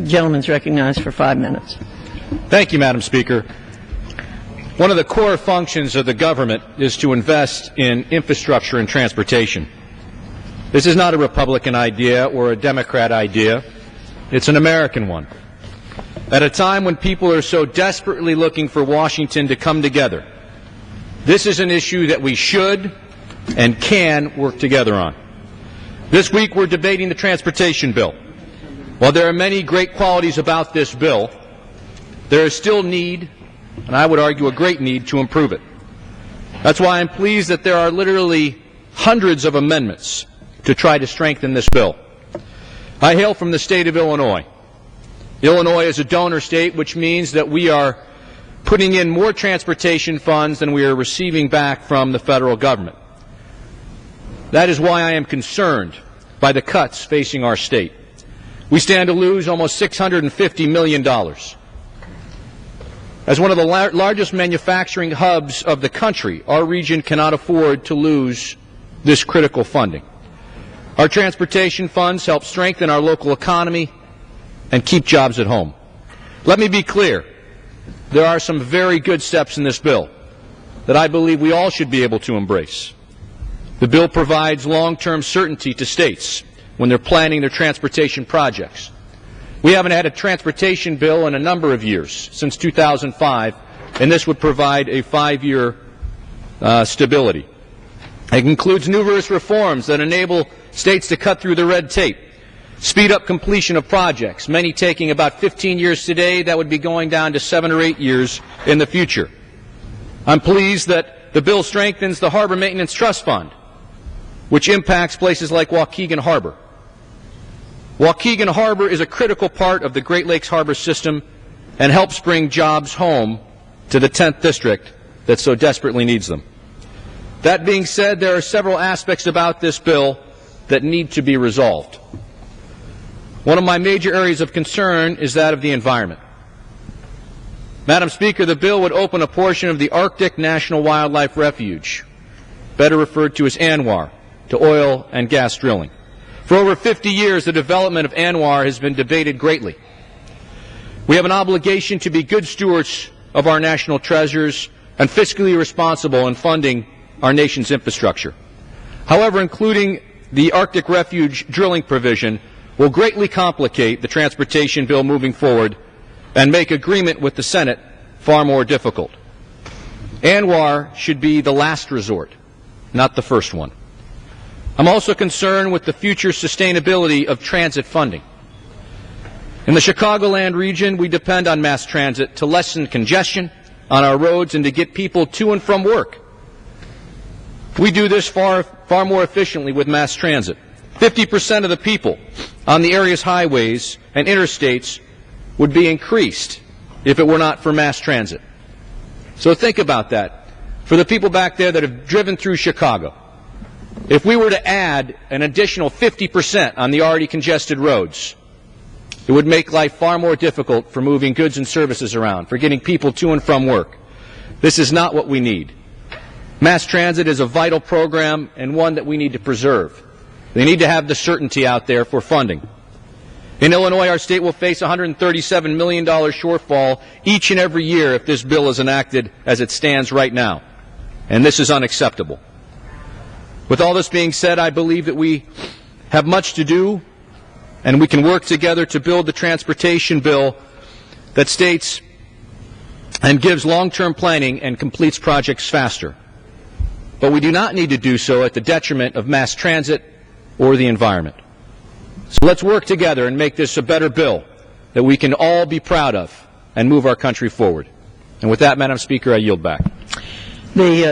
gentleman's recognized for 5 minutes. Thank you, Madam Speaker. One of the core functions of the government is to invest in infrastructure and transportation. This is not a Republican idea or a Democrat idea. It's an American one. At a time when people are so desperately looking for Washington to come together, this is an issue that we should and can work together on. This week we're debating the transportation bill. While there are many great qualities about this bill, there is still need, and I would argue a great need, to improve it. That's why I'm pleased that there are literally hundreds of amendments to try to strengthen this bill. I hail from the state of Illinois. Illinois is a donor state, which means that we are putting in more transportation funds than we are receiving back from the federal government. That is why I am concerned by the cuts facing our state. We stand to lose almost $650 million. As one of the largest manufacturing hubs of the country, our region cannot afford to lose this critical funding. Our transportation funds help strengthen our local economy and keep jobs at home. Let me be clear. There are some very good steps in this bill that I believe we all should be able to embrace. The bill provides long-term certainty to states when they're planning their transportation projects. We haven't had a transportation bill in a number of years, since 2005, and this would provide a 5-year stability. It includes numerous reforms that enable states to cut through the red tape, speed up completion of projects, many taking about 15 years today. That would be going down to 7 or 8 years in the future. I'm pleased that the bill strengthens the Harbor Maintenance Trust Fund, which impacts places like Waukegan Harbor. Waukegan Harbor is a critical part of the Great Lakes Harbor system and helps bring jobs home to the 10th District that so desperately needs them. That being said, there are several aspects about this bill that need to be resolved. One of my major areas of concern is that of the environment. Madam Speaker, the bill would open a portion of the Arctic National Wildlife Refuge, better referred to as ANWR, to oil and gas drilling. For over 50 years, the development of ANWR has been debated greatly. We have an obligation to be good stewards of our national treasures and fiscally responsible in funding our nation's infrastructure. However, including the Arctic Refuge drilling provision will greatly complicate the transportation bill moving forward and make agreement with the Senate far more difficult. ANWR should be the last resort, not the first one. I'm also concerned with the future sustainability of transit funding. In the Chicagoland region, we depend on mass transit to lessen congestion on our roads and to get people to and from work. We do this far more efficiently with mass transit. 50% of the people on the area's highways and interstates would be increased if it were not for mass transit. So think about that. For the people back there that have driven through Chicago, if we were to add an additional 50% on the already congested roads, it would make life far more difficult for moving goods and services around, for getting people to and from work. This is not what we need. Mass transit is a vital program and one that we need to preserve. They need to have the certainty out there for funding. In Illinois, our state will face a $137 million shortfall each and every year if this bill is enacted as it stands right now. And this is unacceptable. With all this being said, I believe that we have much to do, and we can work together to build the transportation bill that states and gives long-term planning and completes projects faster. But we do not need to do so at the detriment of mass transit or the environment. So let's work together and make this a better bill that we can all be proud of and move our country forward. And with that, Madam Speaker, I yield back. The